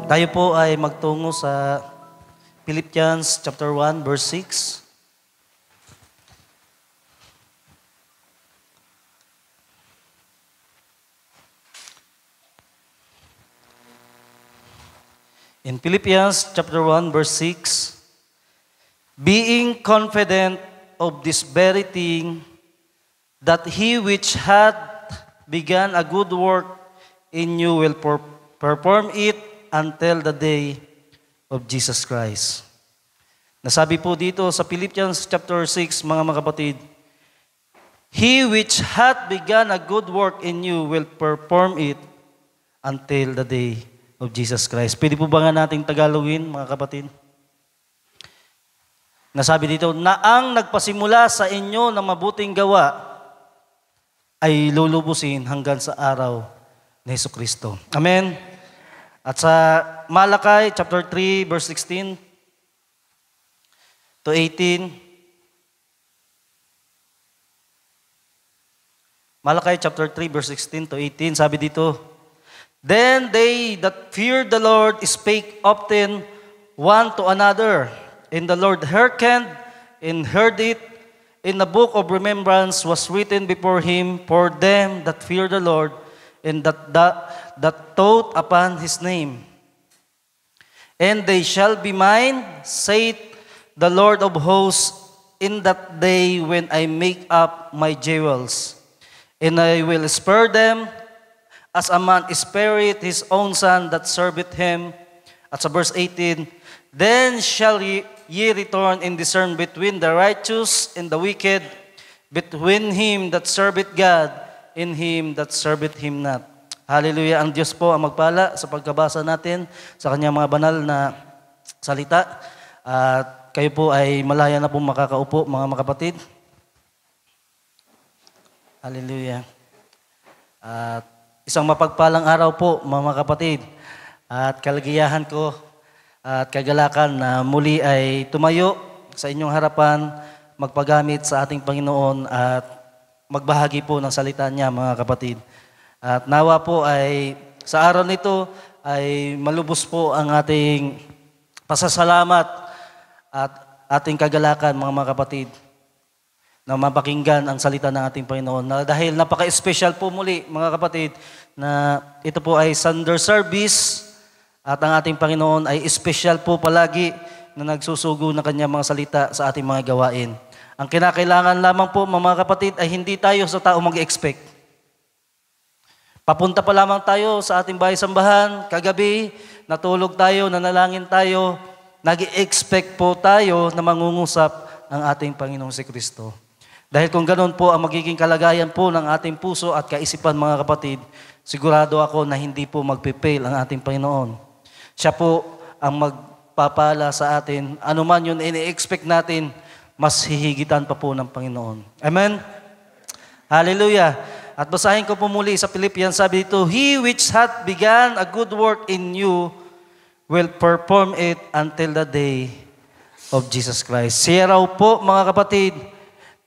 Tayo po ay magtungo sa Philippians chapter 1 verse 6. In Philippians chapter 1 verse 6, being confident of this very thing, that he which hath begun a good work in you will perform it until the day of Jesus Christ. Nasabi po dito sa Philippians chapter 6, mga kapatid, he which hath begun a good work in you will perform it until the day of Jesus Christ. Pwede po ba nga nating Tagalogin, mga kapatid? Nasabi dito, na ang nagpasimula sa inyo ng mabuting gawa ay lulubusin hanggang sa araw ni Jesucristo. Amen? At sa Malakay chapter 3 verse 16 to 18, Malakay chapter 3 verse 16 to 18, sabi dito, then they that feared the Lord spake often one to another, and the Lord hearkened and heard it. In the book of remembrance was written before him for them that fear the Lord, and that thought upon his name. And they shall be mine, saith the Lord of hosts, in that day when I make up my jewels. And I will spare them, as a man spareth his own son that serveth him. At sa verse 18, then shall ye return and discern between the righteous and the wicked, between him that serveth God and him that serveth him not. Hallelujah. Ang Diyos po ang magpala sa pagkabasa natin sa kanyang mga banal na salita. At kayo po ay malaya na po makakaupo, mga kapatid. Hallelujah. At isang mapagpalang araw po, mga kapatid, at kaligayahan ko at kagalakan na muli ay tumayo sa inyong harapan, magpagamit sa ating Panginoon at magbahagi po ng salita niya, mga kapatid. At nawa po ay sa araw nito ay malubos po ang ating pasasalamat at ating kagalakan, mga kapatid, na mapakinggan ang salita ng ating Panginoon. Dahil napaka-special po muli, mga kapatid, na ito po ay Sunday service at ang ating Panginoon ay special po palagi na nagsusugo ng kanyang mga salita sa ating mga gawain. Ang kinakailangan lamang po, mga kapatid, ay hindi tayo sa tao mag-expect. Papunta pa lamang tayo sa ating bahay-sambahan, kagabi, natulog tayo, nanalangin tayo, nag-expect po tayo na mangungusap ang ating Panginoong Jesucristo. Dahil kung ganoon po ang magiging kalagayan po ng ating puso at kaisipan, mga kapatid, sigurado ako na hindi po magpipail ang ating Panginoon. Siya po ang magpapala sa atin. Ano man yun ini-expect natin, mas hihigitan pa po ng Panginoon. Amen? Hallelujah. At basahin ko po muli sa Philippians, sabi dito, he which hath begun a good work in you will perform it until the day of Jesus Christ. Siya raw po, mga kapatid,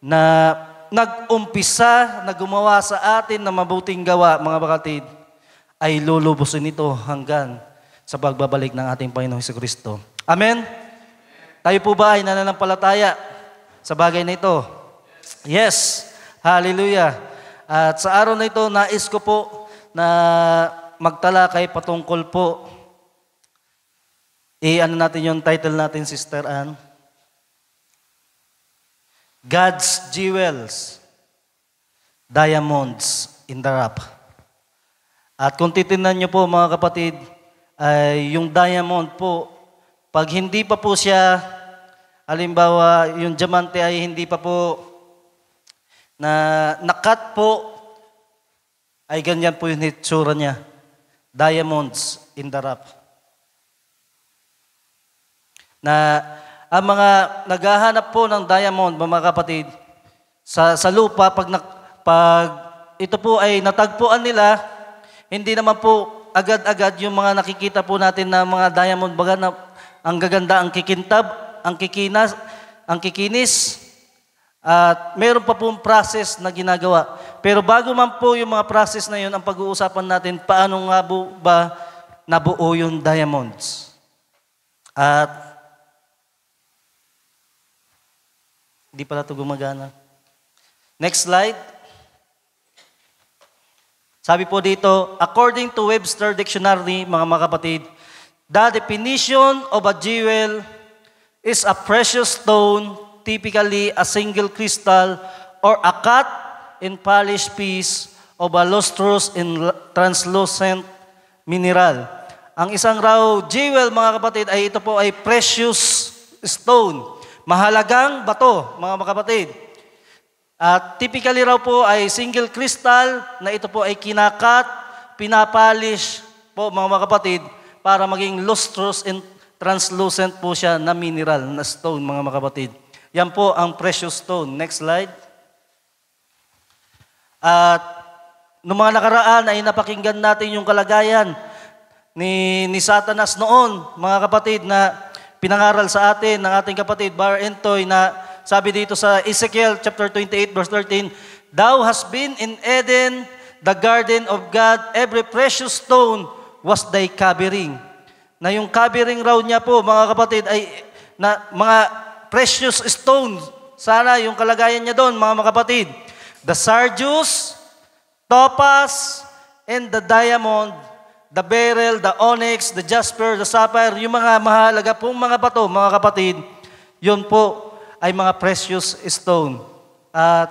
na nag-umpisa na gumawa sa atin na mabuting gawa, mga kapatid, ay lulubusin ito hanggang sa pagbabalik ng ating Panginoong Jesucristo. Amen? Tayo po ba ay nananampalataya sa bagay na ito? Yes. Hallelujah. At sa araw na ito, nais ko po na magtalakay patungkol po. Ano natin yung title natin, Sister Ann? God's Jewels, Diamonds in the Rough. At kung titingnan niyo po, mga kapatid, ay yung diamond po, pag hindi pa po siya, halimbawa, yung diamante ay hindi pa po na nakat po, ay ganyan po yung hitsura niya. Diamonds in the rough. Na ang mga naghahanap po ng diamond, mga kapatid, sa lupa, pag ito po ay natagpuan nila, hindi naman po agad-agad yung mga nakikita po natin na mga diamond, baga na ang gaganda, ang kikintab, ang kikinis, at meron pa pong process na ginagawa. Pero bago man po yung mga process na yun, ang pag-uusapan natin, paano nga ba nabuo yung diamonds. At hindi pala ito gumagana. Next slide. Sabi po dito, according to Webster Dictionary, mga kapatid, the definition of a jewel is a precious stone, typically a single crystal or a cut and polished piece of a lustrous and translucent mineral. Ang isang raw jewel, mga kapatid, ay ito po ay precious stone. Mahalagang bato, mga kapatid. At typically raw po ay single crystal na ito po ay kinakat, pinapolish po, mga kapatid, para maging lustrous and translucent po siya na mineral, na stone, mga kapatid. Yan po ang precious stone. Next slide. At noong mga nakaraan ay napakinggan natin yung kalagayan ni Satanas noon, mga kapatid, na pinangaral sa atin ng ating kapatid Bar Entoy, na sabi dito sa Ezekiel chapter 28 verse 13, "Thou hast been in Eden, the garden of God, every precious stone was thy covering." Na yung covering raw niya po, mga kapatid, ay na mga precious stones. Sana yung kalagayan niya doon, mga kapatid. The sardius, topaz, and the diamond, the beryl, the onyx, the jasper, the sapphire, yung mga mahalaga pong mga bato, mga kapatid, yun po ay mga precious stone. At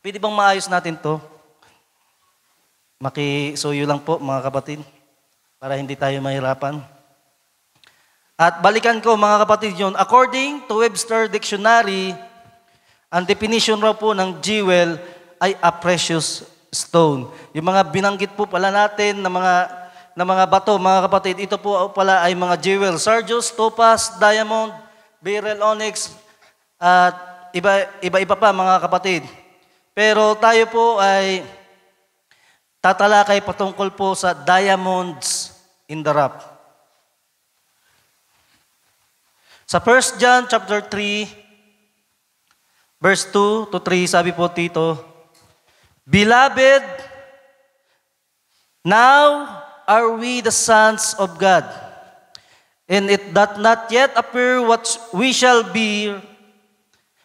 pwede bang maayos natin to? Makisuyo lang po, mga kapatid, para hindi tayo mahirapan. At balikan ko, mga kapatid, yun. According to Webster Dictionary, ang definition raw po ng jewel ay a precious stone. Yung mga binanggit po pala natin na mga bato, mga kapatid, ito po pala ay mga jewel. Sardius, topaz, diamond, beryl, onyx, at iba-iba pa, mga kapatid. Pero tayo po ay tatalakay patungkol po sa diamonds in the rough. Sa 1 John chapter 3, verse 2 to 3, sabi po dito, "Beloved, now are we the sons of God, and it doth not yet appear what we shall be,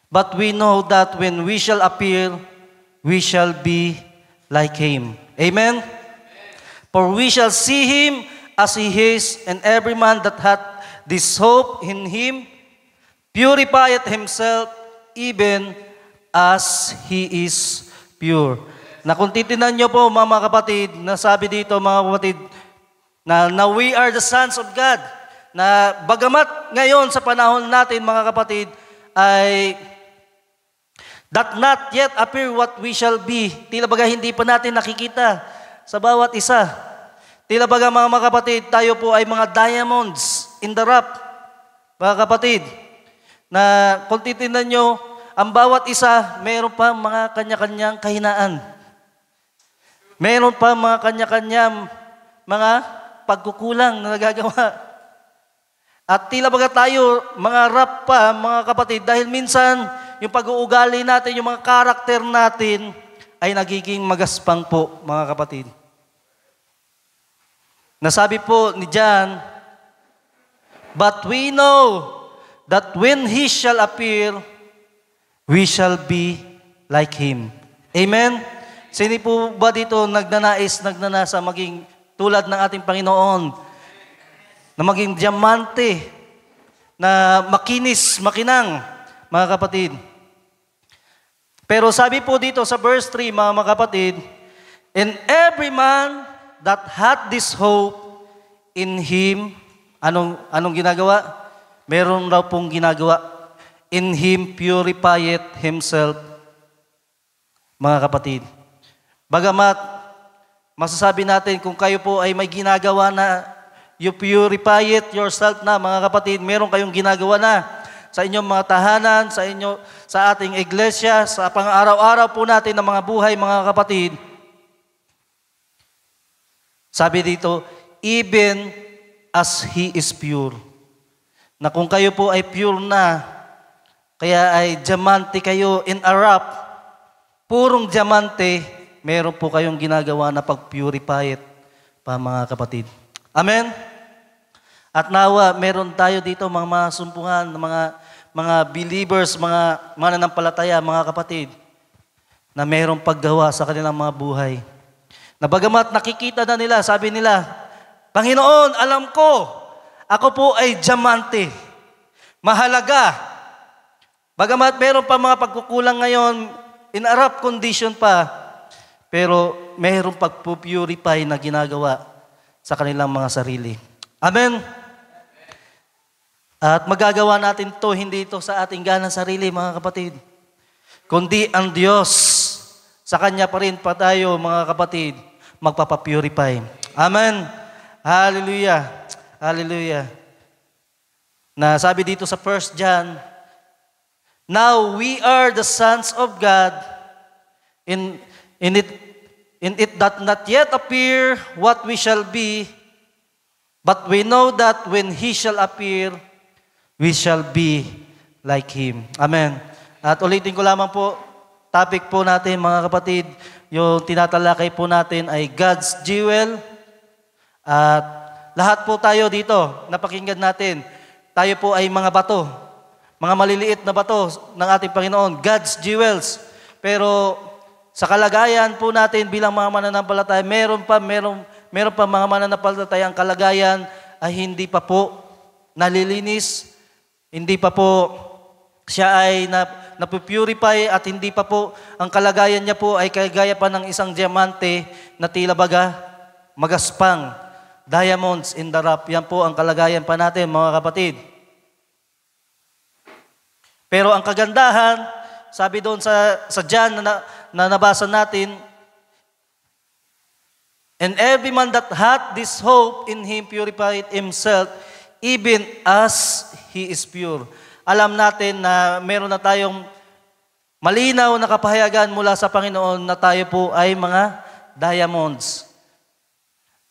but we know that when we shall appear, we shall be like Him." Amen? "For we shall see Him as He is, and every man that hath this hope in Him purifieth himself even as He is pure." Na kung titinan nyo po, mga kapatid, na sabi dito, mga kapatid, na we are the sons of God. Na bagamat ngayon sa panahon natin, mga kapatid, ay that not yet appear what we shall be. Tila baga hindi pa natin nakikita sa bawat isa. Tila baga, mga kapatid, tayo po ay mga diamonds in the rough. Mga kapatid, na kung titignan nyo, ang bawat isa, meron pa mga kanya-kanyang kahinaan. Meron pa mga kanya-kanyang mga pagkukulang na nagagawa. At tila baga tayo, mga rough pa, mga kapatid, dahil minsan, yung pag-uugali natin, yung mga karakter natin, ay nagiging magaspang po, mga kapatid. Nasabi po ni John, "But we know that when He shall appear, we shall be like Him." Amen? Sino po ba dito nagnanasa maging tulad ng ating Panginoon? Na maging diamante, na makinis, makinang, mga kapatid. Pero sabi po dito sa verse 3, mga kapatid, "And every man that hath this hope in Him," anong ginagawa? Meron raw pong ginagawa. "In Him purifieth himself," mga kapatid. Bagamat, masasabi natin kung kayo po ay may ginagawa na, you purify it yourself na, mga kapatid, meron kayong ginagawa na sa inyong mga tahanan, sa ating iglesia, sa pang-araw-araw po natin ng mga buhay, mga kapatid. Sabi dito, "Even as He is pure." Na kung kayo po ay pure na, kaya ay diamante kayo in a rough, purong diamante, meron po kayong ginagawa na pag-purify it pa, mga kapatid. Amen? At nawa, meron tayo dito mga sumpungan, mga believers, mga mananampalataya, mga kapatid, na merong paggawa sa kanilang mga buhay. Na bagamat nakikita na nila, sabi nila, Panginoon, alam ko, ako po ay diamante, mahalaga. Bagamat meron pa mga pagkukulang ngayon, in a rough condition pa, pero mayroong pagpupurify na ginagawa sa kanilang mga sarili. Amen? At magagawa natin to hindi ito sa ating ganang sarili, mga kapatid, kundi ang Diyos, sa Kanya pa rin pa tayo, mga kapatid, magpapapurify. Amen? Hallelujah! Hallelujah! Na sabi dito sa 1 John, now we are the sons of God, in it that not yet appear what we shall be, but we know that when He shall appear, we shall be like Him. Amen. At ulitin ko lamang po, topic po natin, mga kapatid, yung tinatalakay po natin ay God's jewel. At lahat po tayo dito, napakinggan natin, tayo po ay mga bato, mga maliliit na bato ng ating Panginoon, God's jewels. Pero sa kalagayan po natin bilang mga mananampalataya, meron pa mga mananampalataya ang kalagayan ay hindi pa po nalilinis, hindi pa po siya ay napupurify at hindi pa po ang kalagayan niya po ay kagaya pa ng isang diamante na tila baga magaspang, diamonds in the rough. Yan po ang kalagayan pa natin, mga kapatid. Pero ang kagandahan, sabi doon sa John na nabasa natin, and every man that hath this hope in Him purified himself, even as He is pure. Alam natin na meron na tayong malinaw na kapahayagan mula sa Panginoon na tayo po ay mga diamonds.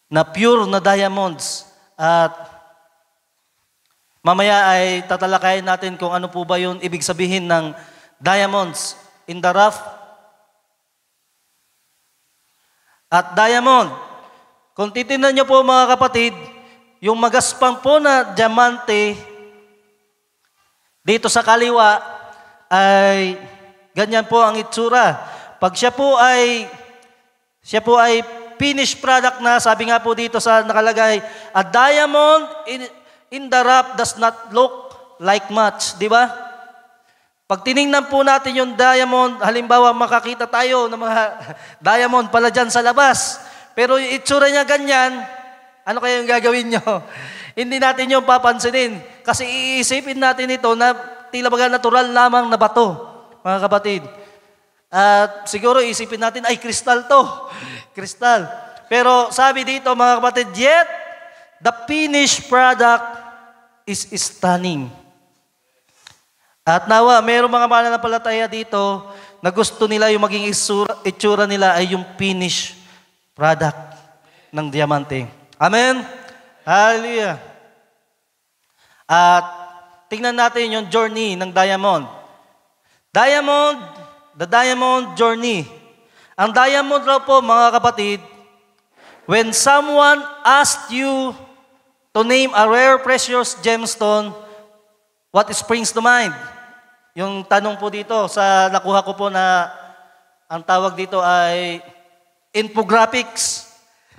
Na pure na diamonds. At mamaya ay tatalakayin natin kung ano po ba yung ibig sabihin ng diamonds in the rough. At diamond, kung titignan niyo po, mga kapatid, yung magaspang po na diamante dito sa kaliwa ay ganyan po ang itsura. Pag siya po ay finished product na, sabi nga po dito sa nakalagay, a diamond in the rough does not look like much, di ba? Pag tiningnan po natin yung diamond, halimbawa makakita tayo ng mga diamond pala dyan sa labas, pero yung itsura niya ganyan, ano kaya yung gagawin nyo? Hindi natin yung papansinin. Kasi iisipin natin ito na tila baga natural lamang na bato, mga kapatid. At siguro isipin natin, ay kristal to. Kristal. Pero sabi dito, mga kapatid, yet the finished product is stunning. At nawa, mayroong mga mananampalataya dito na gusto nila yung maging itsura nila ay yung finished product ng diamante. Amen? Hallelujah. At tingnan natin yung journey ng diamond. The diamond journey. Ang diamond raw po, mga kapatid, when someone asked you to name a rare precious gemstone, what springs to mind? Yung tanong po dito, sa nakuha ko po na ang tawag dito ay infographics.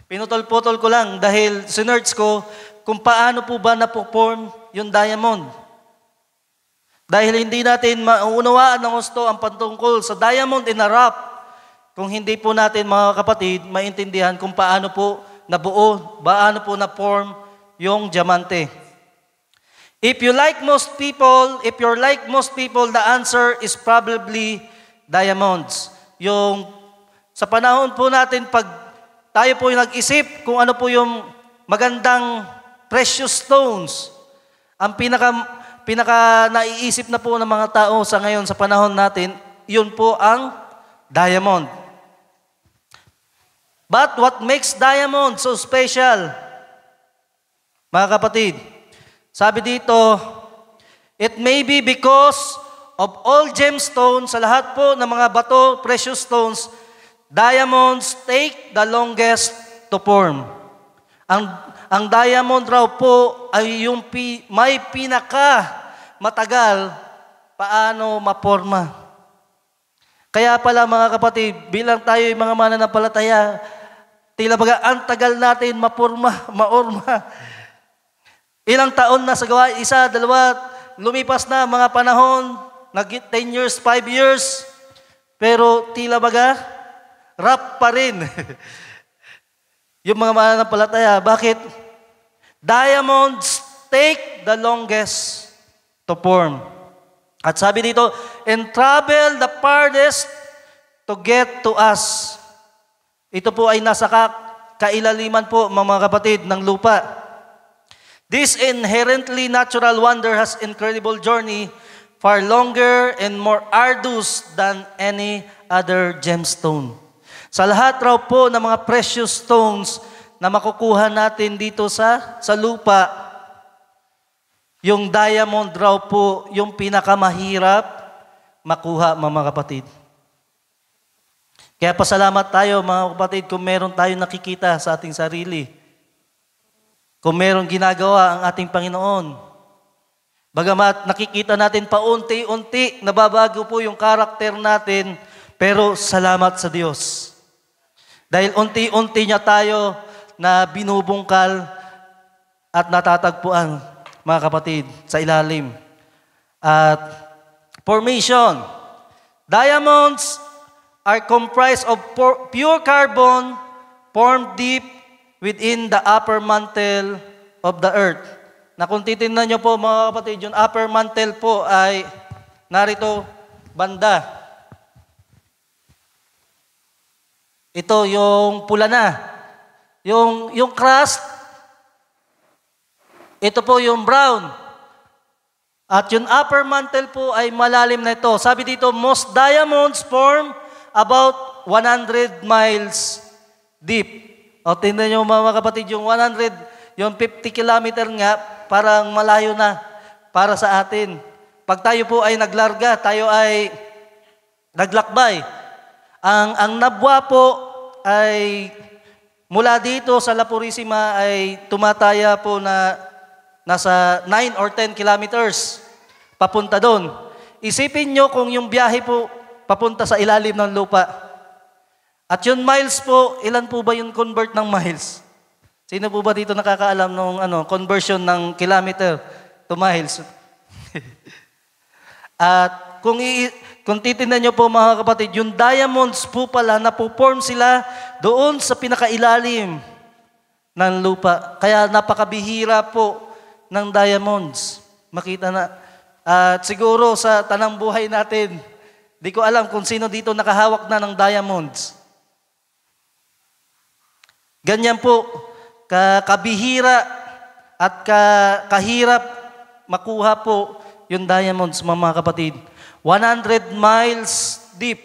Pinutol-putol ko lang dahil sinerch ko kung paano po ba na-perform yung diamond. Dahil hindi natin maunawaan ng gusto ang patungkol sa diamond in a rough kung hindi po natin, mga kapatid, maintindihan kung paano po nabuo, paano po na-form yung diamante. If you're like most people, the answer is probably diamonds. Yung sa panahon po natin, pag tayo po yung nag-isip kung ano po yung magandang precious stones, ang pinaka naiisip na po ng mga tao sa ngayon, sa panahon natin, yun po ang diamond. But what makes diamond so special? Mga kapatid, sabi dito, it may be because of all gemstones, sa lahat po ng mga bato, precious stones, diamonds take the longest to form. ang diamond raw po ay yung may pinaka matagal paano maporma. Kaya pala mga kapatid, bilang tayo yung mga mananampalataya, tila baga ang tagal natin maorma. Ilang taon na sa gawa, 1, 2, lumipas na mga panahon, 10 years, 5 years, pero tila baga, rap pa rin. Yung mga mananampalataya, bakit? Diamonds take the longest to form. At sabi dito, and travel the farthest to get to us. Ito po ay nasa kailaliman po, mga kapatid, ng lupa. This inherently natural wonder has incredible journey far longer and more arduous than any other gemstone. Sa lahat raw po ng mga precious stones na makukuha natin dito sa lupa, yung diamond raw po yung pinakamahirap makuha, mga kapatid. Kaya pasalamat tayo, mga kapatid, kung meron tayong nakikita sa ating sarili. Kung meron ginagawa ang ating Panginoon. Bagamat nakikita natin paunti-unti, nababago po yung karakter natin, pero salamat sa Diyos. Dahil unti-unti niya tayo na binubungkal at natatagpuan, mga kapatid, sa ilalim. At formation. Diamonds are comprised of pure carbon formed deep within the upper mantle of the earth. Na kung titingnan nyo po, mga kapatid, yung upper mantle po ay narito banda. Ito yung pula na. Yung crust, ito po yung brown. At yung upper mantle po ay malalim na ito. Sabi dito, most diamonds form about 100 miles deep. O tingnan nyo, mga kapatid, yung 50 kilometer nga, parang malayo na para sa atin. Pag tayo po ay naglarga, tayo ay naglakbay. Ang nabwa po ay mula dito sa La Purisima ay tumataya po na nasa 9 or 10 kilometers papunta doon. Isipin nyo kung yung biyahe po papunta sa ilalim ng lupa. At yung miles po, ilan po ba yung convert ng miles? Sino po ba dito nakakaalam ng conversion ng kilometer to miles? At kung titingnan nyo po, mga kapatid, yung diamonds po pala, napuform sila doon sa pinakailalim ng lupa. Kaya napakabihira po ng diamonds. Makita na. At siguro sa tanang buhay natin, di ko alam kung sino dito nakahawak na ng diamonds. Ganyan po, kabihira at kahirap makuha po yung diamonds, mga kapatid. 100 miles deep.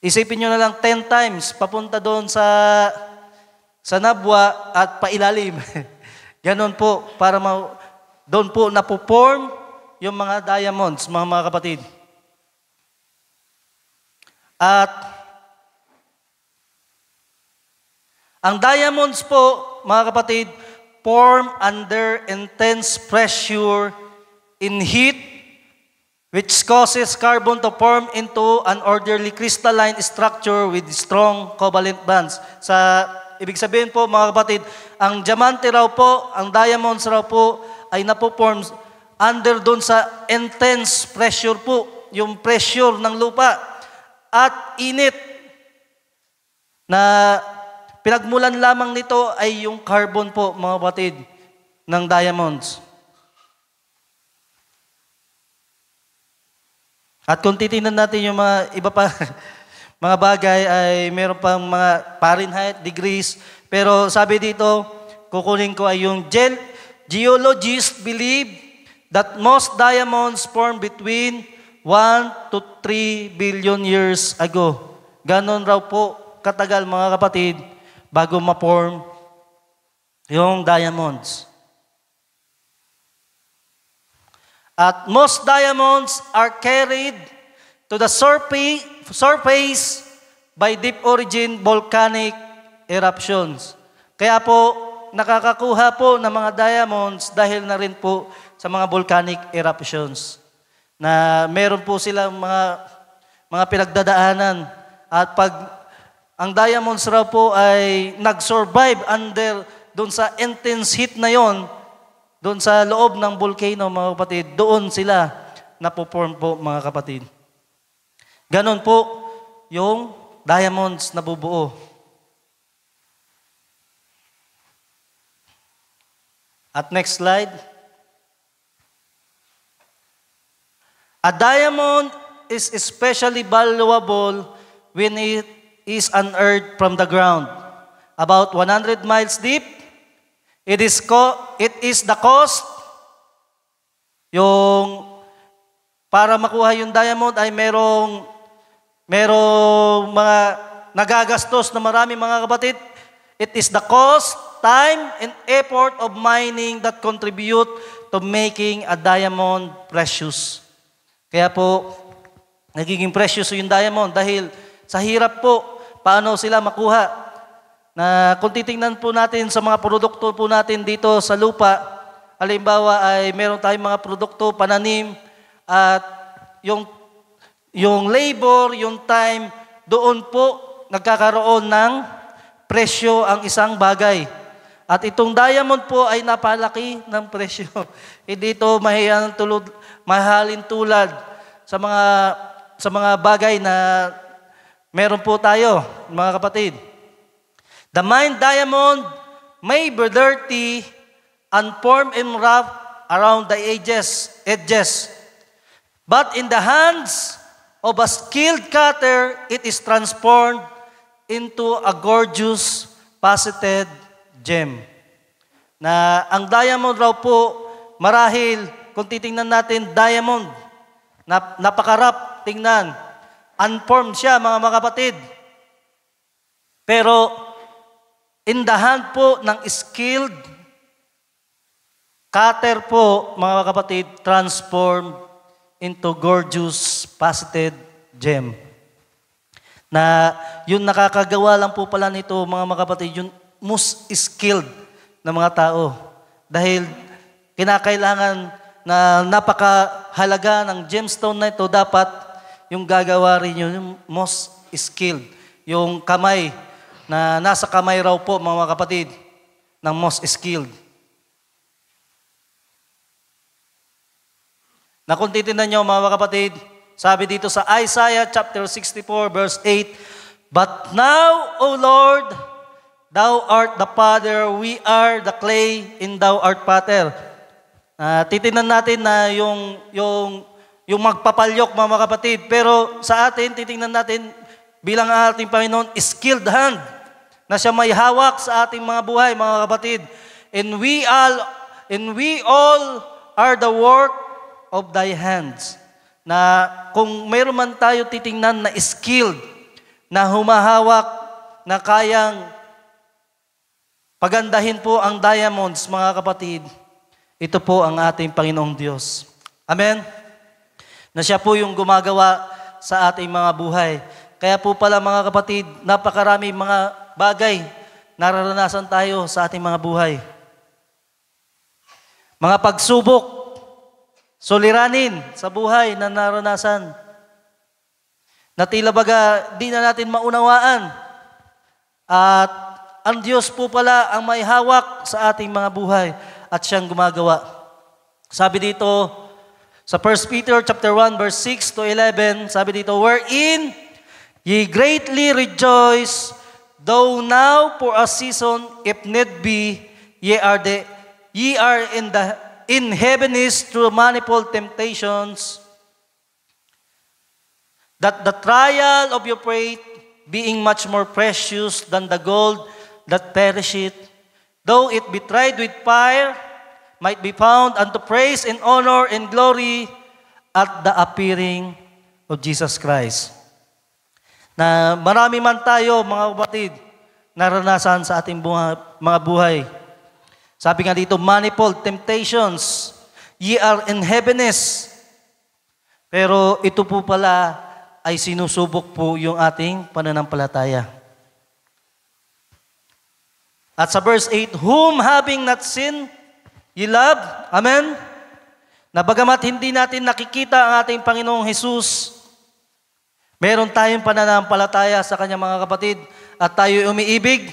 Isipin nyo na lang 10 times papunta doon sa nabwa at pailalim. Ganon po, para doon po napuform yung mga diamonds, mga kapatid. At ang diamonds po, mga kapatid, form under intense pressure in heat, which causes carbon to form into an orderly crystalline structure with strong covalent bonds. Ibig sabihin po, mga kapatid, ang diamante raw po, ang diamonds raw po, ay napoform under doon sa intense pressure po, yung pressure ng lupa, at init na pinagmulan lamang nito ay yung carbon po, mga kapatid, ng diamonds. At kung titingnan natin yung mga iba pa mga bagay ay meron pang mga Fahrenheit degrees, pero sabi dito, kukunin ko ay yung geologists believe that most diamonds formed between 1 to 3 billion years ago. Ganon raw po katagal, mga kapatid, bago ma-form yung diamonds. At most diamonds are carried to the surface by deep origin volcanic eruptions. Kaya po, nakakakuha po ng mga diamonds dahil na rin po sa mga volcanic eruptions na meron po silang mga pinagdadaanan. At pag ang diamonds raw po ay nag-survive under doon sa intense heat na yon, doon sa loob ng volcano, mga kapatid, doon sila napoform po, mga kapatid. Ganon po yung diamonds na bubuo. At next slide. A diamond is especially valuable when it is unearthed from the ground. About 100 miles deep, it is the cost. Yung para makuha yung diamond ay merong mga nagagastos na marami, mga kapatid. It is the cost, time, and effort of mining that contribute to making a diamond precious. Kaya po, nagiging precious yung diamond dahil sa hirap po, paano sila makuha. Na kung titingnan po natin sa mga produkto po natin dito sa lupa, halimbawa ay meron tayong mga produkto, pananim, at yung labor, yung time, doon po nagkakaroon ng presyo ang isang bagay. At itong diamond po ay napalaki ng presyo. Hindi ito mahalin tulad sa mga bagay na meron po tayo, mga kapatid. The mined diamond may be dirty and formed and rough around the edges. But in the hands of a skilled cutter, it is transformed into a gorgeous faceted gem. Na ang diamond raw po, marahil, kung titingnan natin, diamond, napakarap tingnan. Unformed siya, mga kapatid. Pero, in the hand po ng skilled cutter po, mga kapatid, transformed into gorgeous faceted gem. Na yung nakakagawa lang po pala nito, mga kapatid, yung most skilled na mga tao. Dahil kinakailangan na napakahalaga ng gemstone na ito, dapat yung gagawa rin yung most skilled. Yung kamay, na nasa kamay raw po, mga kapatid, ng most skilled. Na kung titignan nyo, mga kapatid, sabi dito sa Isaiah chapter 64 verse 8, But now, O Lord, Thou art the Father, we are the clay, and Thou art Potter. Titignan natin na yung magpapalyok, mga kapatid. Pero sa atin, titignan natin bilang ating Panginoon, skilled hand, na siya may hawak sa ating mga buhay, mga kapatid. And we all are the work of Thy hands. Na kung mayroon man tayo titingnan na skilled, na humahawak, na kayang pagandahin po ang diamonds, mga kapatid, ito po ang ating Panginoong Diyos. Amen? Na siya po yung gumagawa sa ating mga buhay. Kaya po pala, mga kapatid, napakarami mga bagay nararanasan tayo sa ating mga buhay. Mga pagsubok, suliranin sa buhay na naranasan. Na tila baga, di na natin maunawaan. At ang Diyos po pala ang may hawak sa ating mga buhay at siyang gumagawa. Sabi dito sa 1 Peter chapter 1 verse 6 to 11, sabi dito, Wherein ye greatly rejoice, though now for a season, if need be, ye are in heaviness through manifold temptations, that the trial of your faith, being much more precious than the gold that perisheth, though it be tried with fire, might be found unto praise and honor and glory at the appearing of Jesus Christ. Na marami man tayo, mga kapatid, naranasan sa ating mga buhay. Sabi nga dito, manifold temptations, ye are in heaviness. Pero ito po pala ay sinusubok po yung ating pananampalataya. At sa verse 8, whom having not seen, ye love. Amen? Na bagamat hindi natin nakikita ang ating Panginoong Hesus, meron tayong pananampalataya sa Kanyang mga kapatid at tayo umiibig.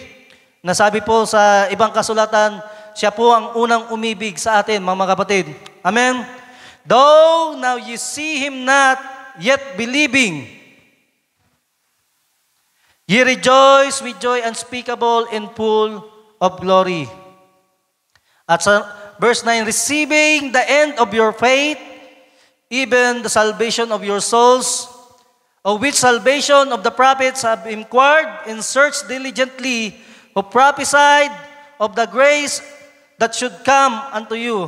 Nasabi po sa ibang kasulatan, siya po ang unang umibig sa atin, mga kapatid. Amen? Though now you see Him not, yet believing, ye rejoice with joy unspeakable and full of glory. At sa verse 9, receiving the end of your faith, even the salvation of your souls, of which salvation of the prophets have inquired and searched diligently, who prophesied of the grace that should come unto you,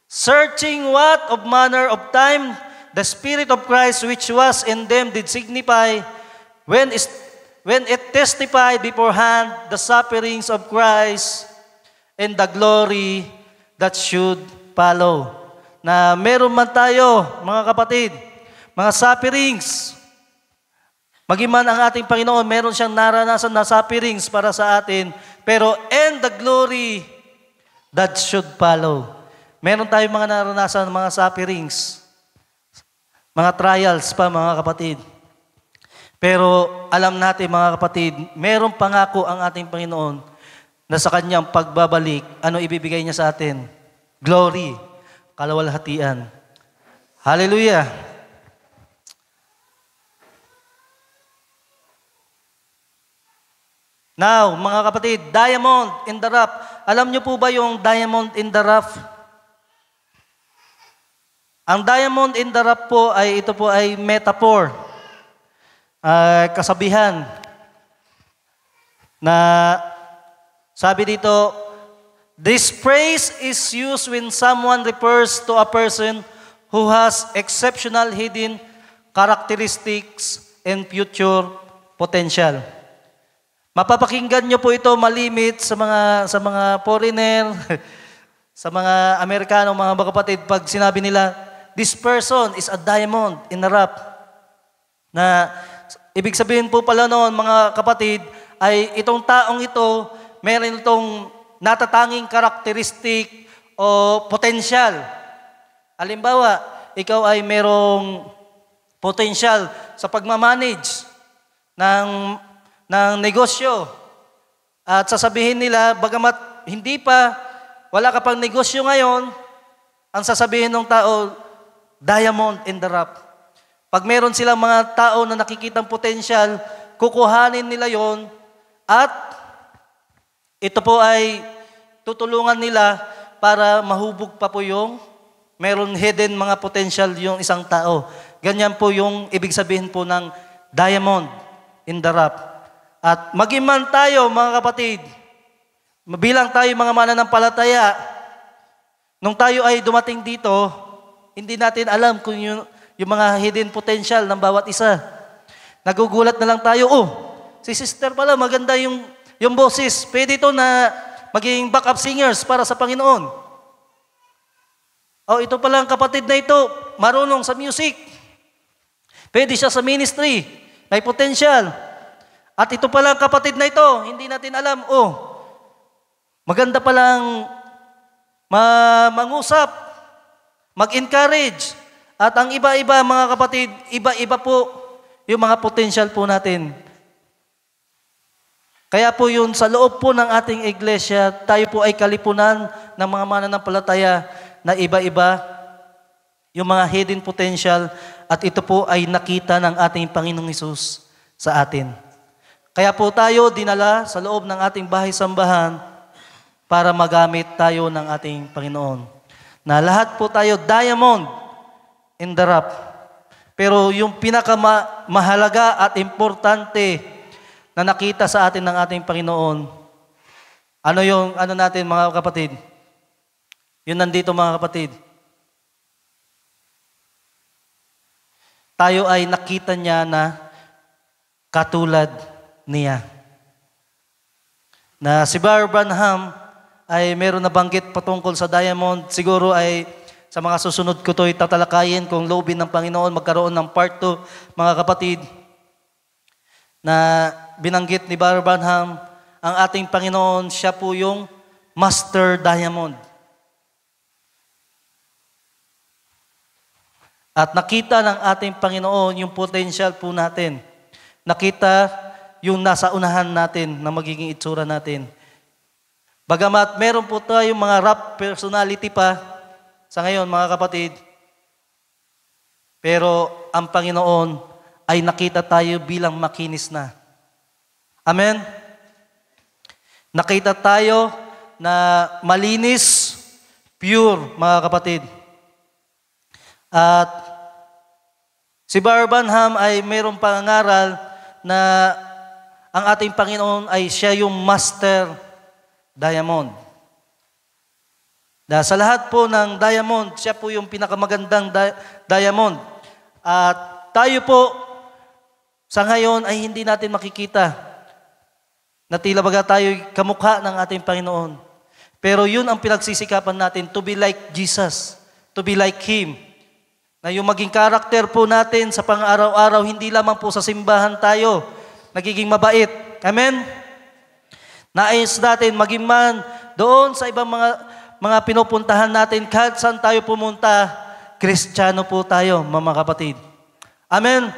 searching what of manner of time the Spirit of Christ which was in them did signify, when it testified beforehand the sufferings of Christ and the glory that should follow. Na meron man tayo, mga kapatid, mga sufferings, maging man ang ating Panginoon, meron siyang naranasan na sufferings para sa atin, pero and the glory that should follow. Meron tayong mga naranasan, mga sufferings, mga trials pa, mga kapatid. Pero alam natin, mga kapatid, merong pangako ang ating Panginoon na sa Kanyang pagbabalik, ano ibibigay niya sa atin? Glory, kalawalhatian. Hallelujah! Now, mga kapatid, diamond in the rough. Alam niyo po ba yung diamond in the rough? Ang diamond in the rough po ay, ito po ay metaphor. Kasabihan na sabi dito, this phrase is used when someone refers to a person who has exceptional hidden characteristics and future potential. Mapapakinggan nyo po ito malimit sa mga foreigner, sa mga Amerikano, mga kapatid, pag sinabi nila, this person is a diamond in the rough. Na ibig sabihin po pala noon, mga kapatid, ay itong taong ito, meron itong natatanging karakteristik o potensyal. Halimbawa, ikaw ay merong potensyal sa pagmamanage ng negosyo. At sasabihin nila, bagamat wala ka pang negosyo ngayon, ang sasabihin ng tao, diamond in the rough. Pag meron silang mga tao na nakikitang potensyal, kukuhanin nila yon at ito po ay tutulungan nila para mahubog pa po yung meron hidden mga potential yung isang tao. Ganyan po yung ibig sabihin po ng diamond in the rough. At maging man tayo, mga kapatid, bilang tayo mga mananampalataya, nung tayo ay dumating dito, hindi natin alam kung yung mga hidden potential ng bawat isa. Nagugulat na lang tayo, si sister pala, maganda yung boses. Pwede ito na maging backup singers para sa Panginoon. Ito pala ang kapatid na ito, marunong sa music. Pwede siya sa ministry, may potential. At ito pala ang kapatid na ito, hindi natin alam, maganda palang mangusap, mag-encourage. At ang iba-iba, mga kapatid, iba-iba po yung mga potential po natin. Kaya po yun, sa loob po ng ating iglesia, tayo po ay kalipunan ng mga mananampalataya na iba-iba yung mga hidden potential at ito po ay nakita ng ating Panginoong Hesus sa atin. Kaya po tayo dinala sa loob ng ating bahay-sambahan para magamit tayo ng ating Panginoon. Na lahat po tayo diamond in the rough. Pero yung pinakamahalaga at importante na nakita sa atin ng ating Panginoon, ano natin mga kapatid? Yun nandito mga kapatid. Tayo ay nakita niya na katulad niya. Na si Brother Branham ay meron na banggit patungkol sa diamond. Siguro ay sa mga susunod ko ito'y tatalakayin kung loobin ng Panginoon magkaroon ng part 2, mga kapatid, na binanggit ni Brother Branham ang ating Panginoon, siya po yung Master Diamond. At nakita ng ating Panginoon yung potential po natin. Nakita yung nasa unahan natin na magiging itsura natin. Bagamat meron po tayong mga rap personality pa sa ngayon, mga kapatid, pero ang Panginoon ay nakita tayo bilang makinis na. Amen? Nakita tayo na malinis, pure, mga kapatid. At si Bar Banham ay mayroong pangangaral na ang ating Panginoon ay siya yung Master Diamond. Sa lahat po ng diamond, siya po yung pinakamagandang diamond. At tayo po, sa ngayon ay hindi natin makikita na tila baga tayo kamukha ng ating Panginoon. Pero yun ang pinagsisikapan natin, to be like Jesus, to be like Him. Na yung maging karakter po natin sa pang-araw-araw, hindi lamang po sa simbahan tayo, nagiging mabait. Amen? Nais natin maging man doon sa ibang mga pinupuntahan natin, kahit saan tayo pumunta, Kristiyano po tayo, mga kapatid. Amen?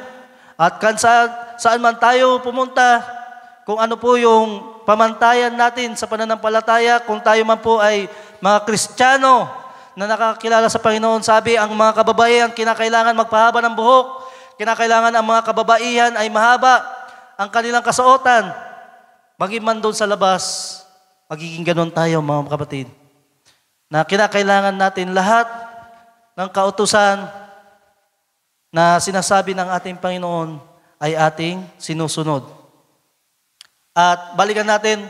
At saan man tayo pumunta, kung ano po yung pamantayan natin sa pananampalataya, kung tayo man po ay mga Kristiyano na nakakilala sa Panginoon, sabi, ang mga kababaihan, kinakailangan magpahaba ng buhok, kinakailangan ang mga kababaihan ay mahaba ang kanilang kasuotan. Maging man doon sa labas, magiging ganun tayo, mga kapatid. Na kinakailangan natin lahat ng kautusan na sinasabi ng ating Panginoon ay ating sinusunod. At balikan natin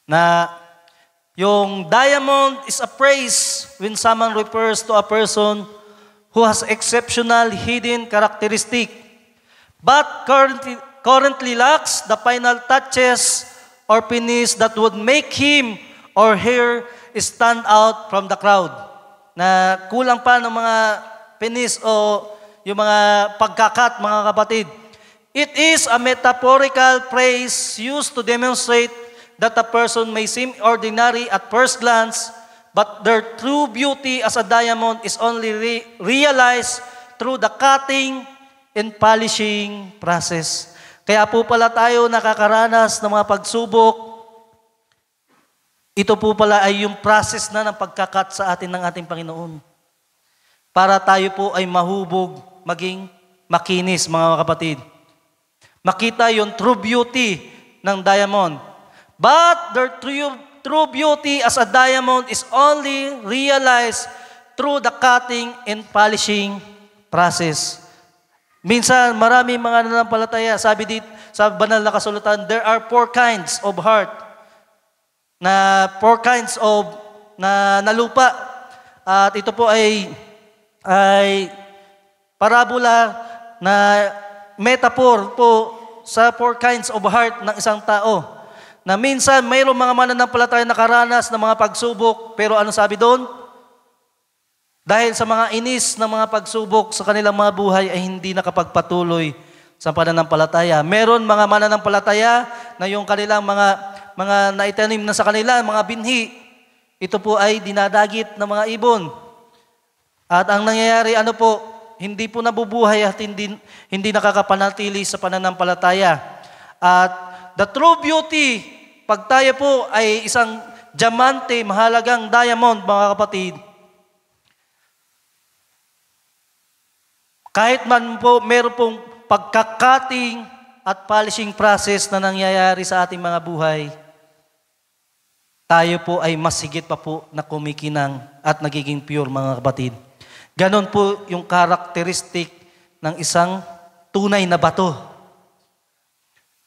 na yung diamond is a praise when someone refers to a person who has exceptional hidden characteristic but currently lacks the final touches or finish that would make him or her stand out from the crowd. Na kulang pa ng mga finish o yung mga pagkakat, mga kapatid. It is a metaphorical phrase used to demonstrate that a person may seem ordinary at first glance, but their true beauty as a diamond is only realized through the cutting and polishing process. Kaya po pala tayo nakakaranas ng mga pagsubok. Ito po pala ay yung process na ng pagkakat sa atin ng ating Panginoon. Para tayo po ay mahubog, maging makinis, mga kapatid. Makita yung true beauty ng diamond. But their true beauty as a diamond is only realized through the cutting and polishing process. Minsan, marami mga nananampalataya, sabi dito sa banal na kasulatan, there are 4 kinds of heart. Na 4 kinds of na lupa. At ito po ay parabola na metaphor po sa 4 kinds of heart ng isang tao. Na minsan, mayroong mga mananampalataya nakaranas ng mga pagsubok, pero ano sabi doon? Dahil sa mga inis ng mga pagsubok sa kanilang mga buhay ay hindi nakapagpatuloy sa pananampalataya. Meron mga mananampalataya na yung kanilang mga naitanim na sa kanila, mga binhi, ito po ay dinadagit ng mga ibon. At ang nangyayari, ano po, hindi po nabubuhay at hindi nakakapanatili sa pananampalataya. At the true beauty, pag tayo po ay isang diamante, mahalagang diamond, mga kapatid, kahit man po meron pong pagkakating at polishing process na nangyayari sa ating mga buhay, tayo po ay mas higit pa po na kumikinang at nagiging pure, mga kapatid. Ganon po yung karakteristik ng isang tunay na bato.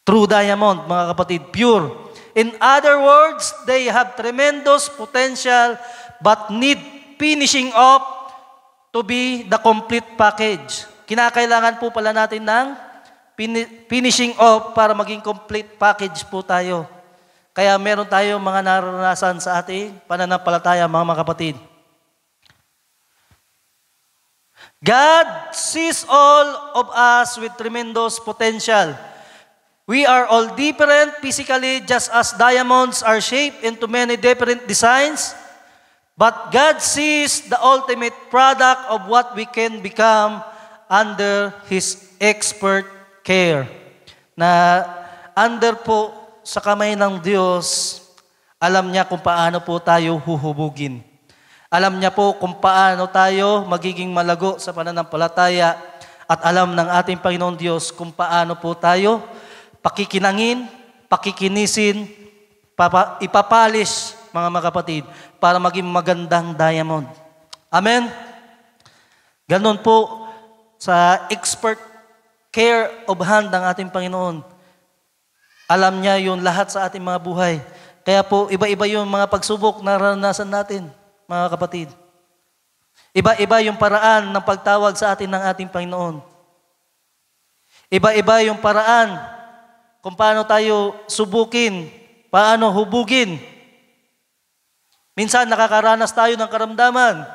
True diamond, mga kapatid, pure. In other words, they have tremendous potential but need finishing up to be the complete package. Kinakailangan po pala natin ng finishing off para maging complete package po tayo. Kaya meron tayong mga naranasan sa ating pananampalataya, mga kapatid. God sees all of us with tremendous potential. We are all different physically, just as diamonds are shaped into many different designs. But God sees the ultimate product of what we can become under His expert care. Na under po sa kamay ng Diyos, alam niya kung paano po tayo huhubugin. Alam niya po kung paano tayo magiging malago sa pananampalataya at alam ng ating Panginoon Diyos kung paano po tayo pakikinangin, pakikinisin, ipapalis, mga kapatid, para maging magandang diamond. Amen? Ganon po sa expert care of hand ng ating Panginoon. Alam niya yun lahat sa ating mga buhay. Kaya po, iba-iba yung mga pagsubok na naranasan natin, mga kapatid. Iba-iba yung paraan ng pagtawag sa atin ng ating Panginoon. Iba-iba yung paraan kung paano tayo subukin, paano hubugin. Minsan nakakaranas tayo ng karamdaman.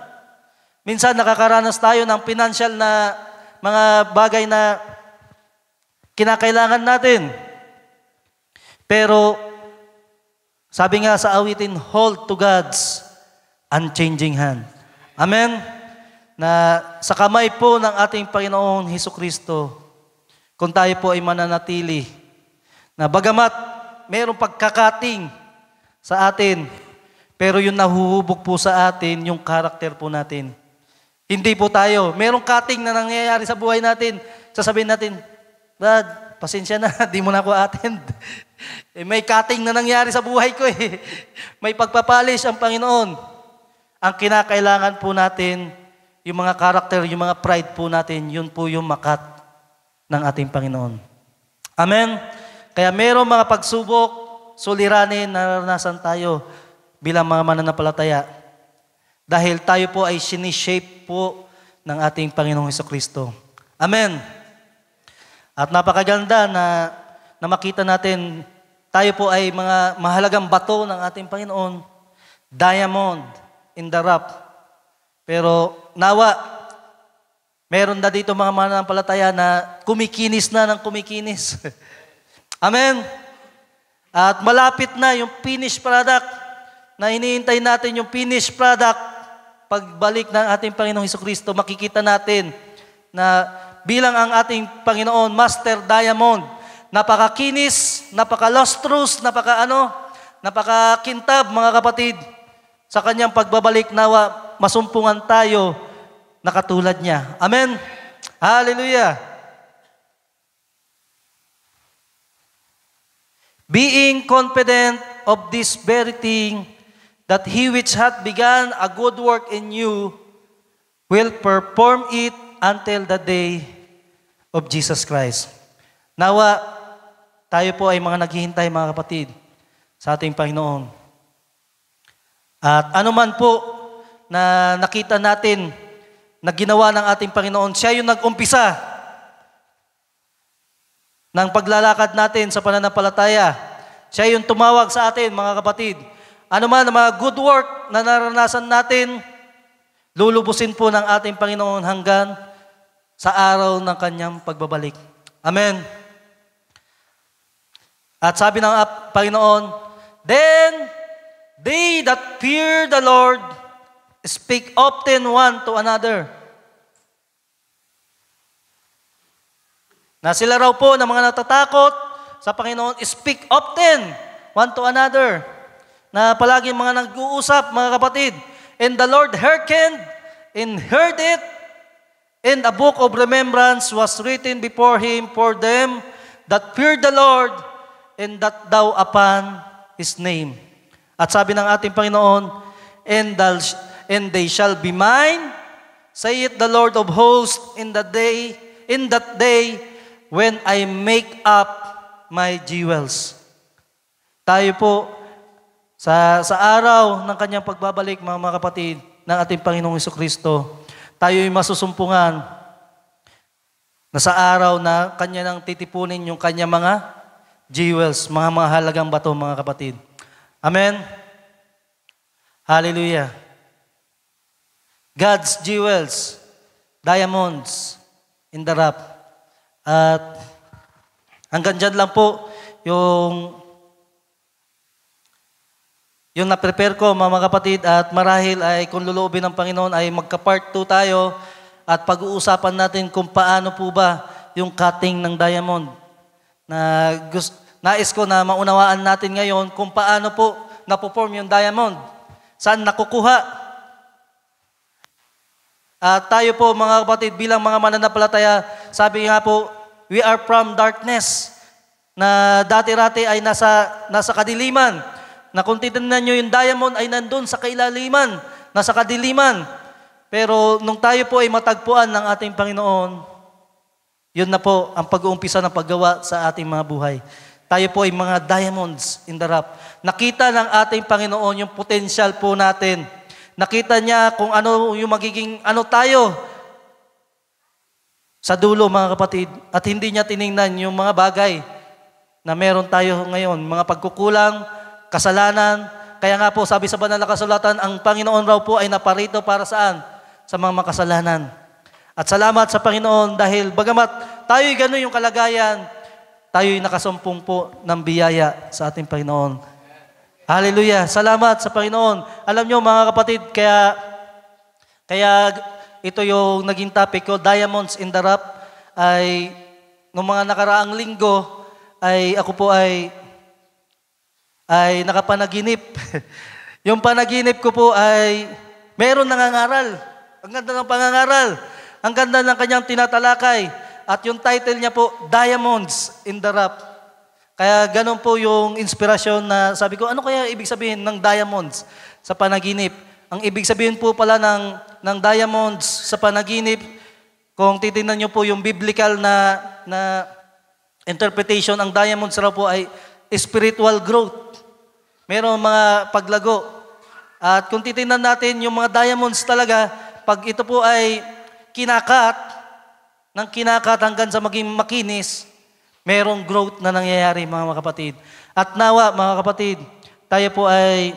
Minsan nakakaranas tayo ng financial na mga bagay na kinakailangan natin. Pero sabi nga sa awitin, hold to God's unchanging hand. Amen? Na sa kamay po ng ating Panginoon Hesukristo, kung tayo po ay mananatili, na bagamat mayroong pagkakating sa atin, pero yung nahuhubog po sa atin, yung karakter po natin. Hindi po tayo. Mayroong cutting na nangyayari sa buhay natin. Sasabihin natin, Brad, pasensya na, di mo na ako attend. May cutting na nangyari sa buhay ko eh. May pagpapalis ang Panginoon. Ang kinakailangan po natin, yung mga karakter, yung mga pride po natin, yun po yung makat ng ating Panginoon. Amen? Kaya mayroong mga pagsubok, suliranin, naranasan tayo bilang mga mananampalataya. Dahil tayo po ay sinishape po ng ating Panginoong Hesukristo. Amen. At napakaganda na makita natin, tayo po ay mga mahalagang bato ng ating Panginoon, diamond in the rough. Pero nawa, meron na dito mga mananampalataya na kumikinis na ng kumikinis. Amen. At malapit na yung finished product na iniintay natin yung finished product. Pagbalik ng ating Panginoong Hesukristo, makikita natin na bilang ang ating Panginoon, Master Diamond, napakakinis, napaka-lustrous, napakakintab, mga kapatid. Sa kanyang pagbabalik, nawa, masumpungan tayo na katulad niya. Amen. Hallelujah. Being confident of this very thing, that He which hath begun a good work in you will perform it until the day of Jesus Christ. Nawa, tayo po ay mga naghihintay, mga kapatid, sa ating Panginoon. At anuman po na nakita natin na ginawa ng ating Panginoon, siya yung nag-umpisa ng paglalakad natin sa pananampalataya. Siya yung tumawag sa atin, mga kapatid. Ano man ang mga good work na naranasan natin, lulubusin po ng ating Panginoon hanggang sa araw ng kanyang pagbabalik. Amen. At sabi ng Panginoon, then they that fear the Lord speak often one to another. Na sila raw po ng mga natatakot sa Panginoon, speak often one to another. Na palagi mga nag-uusap, mga kapatid. And the Lord hearkened and heard it, and a book of remembrance was written before Him for them that feared the Lord, and that thou upon His name. At sabi ng ating Panginoon, and they shall be mine, saith the Lord of hosts, in that day, when I make up my jewels. Tayo po, sa araw ng kanyang pagbabalik, mga kapatid, ng ating Panginoong Hesukristo, tayo'y masusumpungan na sa araw na kanya nang titipunin yung kanya mga jewels, mga mahalagang bato, mga kapatid. Amen? Hallelujah. God's jewels, diamonds in the rough. At Hanggang dyan lang po yung na-prepare ko, mga kapatid, at marahil ay kung luluobin ng Panginoon ay magka-part 2 tayo at pag-uusapan natin kung paano po ba yung cutting ng diamond. Nais ko na maunawaan natin ngayon kung paano po napoform yung diamond. Saan nakukuha? At tayo po, mga kapatid, bilang mga mananampalataya, sabi nga po, we are from darkness, na dati-rati ay nasa kadiliman. Na kung titignan nyo yung diamond ay nandun sa kailaliman, nasa kadiliman. Pero nung tayo po ay matagpuan ng ating Panginoon, yun na po ang pag-uumpisa ng paggawa sa ating mga buhay. Tayo po ay mga diamonds in the rough. Nakita ng ating Panginoon yung potential po natin. Nakita niya kung ano yung magiging ano tayo sa dulo, mga kapatid. At hindi niya tiningnan yung mga bagay na meron tayo ngayon, mga pagkukulang, kasalanan. Kaya nga po, sabi sa banal na kasulatan, ang Panginoon raw po ay naparito para saan? Sa mga makasalanan. At salamat sa Panginoon dahil bagamat tayo'y gano'n yung kalagayan, tayo'y nakasumpong po ng biyaya sa ating Panginoon. Hallelujah! Salamat sa Panginoon. Alam nyo, mga kapatid, kaya ito yung naging topic ko, Diamonds in the Rough, ay nung mga nakaraang linggo, ay ako po ay nakapanaginip. Yung panaginip ko po ay meron nangangaral. Ang ganda ng pangangaral. Ang ganda ng kanyang tinatalakay. At yung title niya po, Diamonds in the Rough. Kaya ganun po yung inspirasyon na sabi ko, ano kaya ibig sabihin ng diamonds sa panaginip? Ang ibig sabihin po pala ng diamonds sa panaginip, kung titingnan niyo po yung biblical na interpretation, ang diamonds raw po ay spiritual growth. Merong mga paglago. At kung titingnan natin yung mga diamonds talaga, pag ito po ay kinakat hanggang sa maging makinis, merong growth na nangyayari, mga kapatid. At nawa, mga kapatid, tayo po ay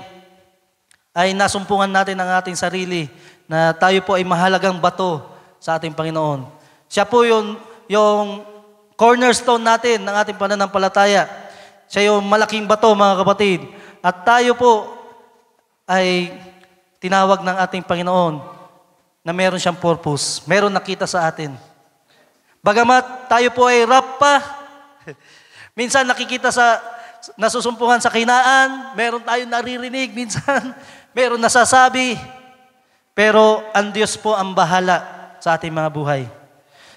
nasumpungan natin ang ating sarili na tayo po ay mahalagang bato sa ating Panginoon. Siya po yung cornerstone natin ng ating pananampalataya. Siya yung malaking bato, mga kapatid. At tayo po ay tinawag ng ating Panginoon na meron siyang purpose. Meron nakita sa atin. Bagamat tayo po ay rough pa, minsan nakikita nasusumpungan sa kinaan, meron tayong naririnig, minsan meron nasasabi, pero ang Diyos po ang bahala sa ating mga buhay.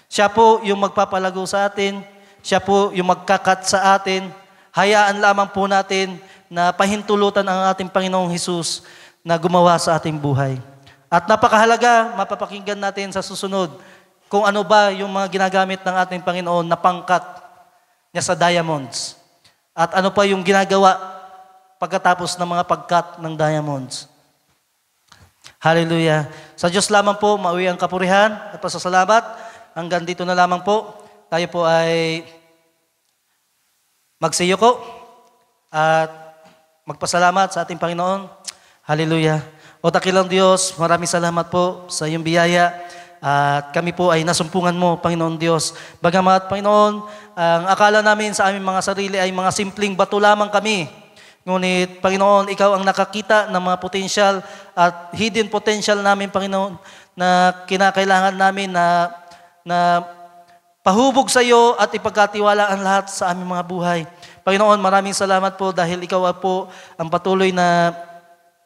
Siya po yung magpapalago sa atin, siya po yung magkakat sa atin, hayaan lamang po natin na pahintulutan ang ating Panginoong Hesus na gumawa sa ating buhay. At napakahalaga, mapapakinggan natin sa susunod kung ano ba yung mga ginagamit ng ating Panginoon na pangkat niya sa diamonds. At ano pa yung ginagawa pagkatapos ng mga pagkat ng diamonds. Hallelujah. Sa Diyos lamang po, mauwi ang kapurihan at pasasalamat. Hanggang dito na lamang po. Tayo po ay magsiyoko at magpasalamat sa ating Panginoon. Hallelujah. O dakilang Diyos, maraming salamat po sa iyong biyaya. At kami po ay nasumpungan mo, Panginoon Diyos. Bagamat, Panginoon, ang akala namin sa aming mga sarili ay mga simpleng bato lamang kami. Ngunit, Panginoon, Ikaw ang nakakita ng mga potential at hidden potential namin, Panginoon, na kinakailangan namin na pahubog sa iyo at ipagkatiwala ang lahat sa aming mga buhay. Panginoon, maraming salamat po dahil Ikaw po ang patuloy na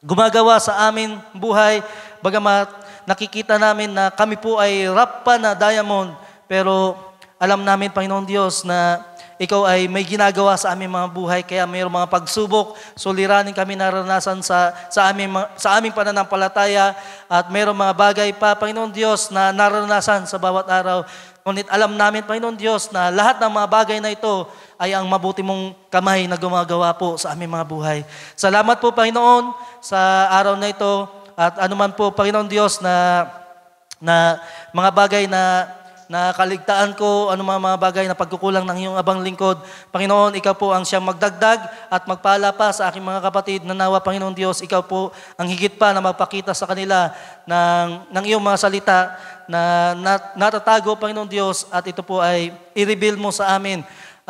gumagawa sa amin buhay. Bagamat nakikita namin na kami po ay rough pa na diamond, pero alam namin, Panginoon Diyos, na Ikaw ay may ginagawa sa aming mga buhay, kaya mayroong mga pagsubok, suliranin kami naranasan sa aming pananampalataya, at mayroong mga bagay pa, Panginoon Diyos, na naranasan sa bawat araw. Ngunit alam namin, Panginoon Diyos, na lahat ng mga bagay na ito ay ang mabuti mong kamay na gumagawa po sa aming mga buhay. Salamat po, Panginoon, sa araw na ito, at anuman po, Panginoon Diyos, na mga bagay na kaligtaan ko, anumang mga bagay na pagkukulang ng iyong abang lingkod. Panginoon, Ikaw po ang siyang magdagdag at magpala pa sa aking mga kapatid na nawa, Panginoon Diyos, Ikaw po ang higit pa na magpakita sa kanila ng iyong mga salita na natatago, Panginoon Diyos, at ito po ay i-reveal mo sa amin.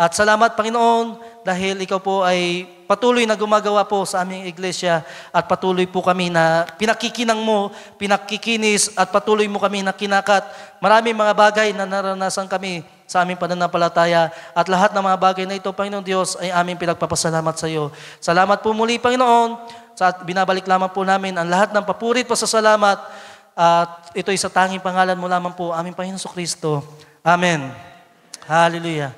At salamat, Panginoon, dahil ikaw po ay patuloy na gumagawa po sa aming iglesia at patuloy po kami na pinakikinang mo, pinakikinis at patuloy mo kami na kinakat. Maraming mga bagay na naranasan kami sa aming pananampalataya at lahat ng mga bagay na ito, Panginoon Diyos, ay aming pinagpapasalamat sa iyo. Salamat po muli, Panginoon, sa binabalik lamang po namin ang lahat ng papurit pa sa salamat at ito'y sa tanging pangalan mo lamang po, aming Panginoon Kristo. Amen. Hallelujah.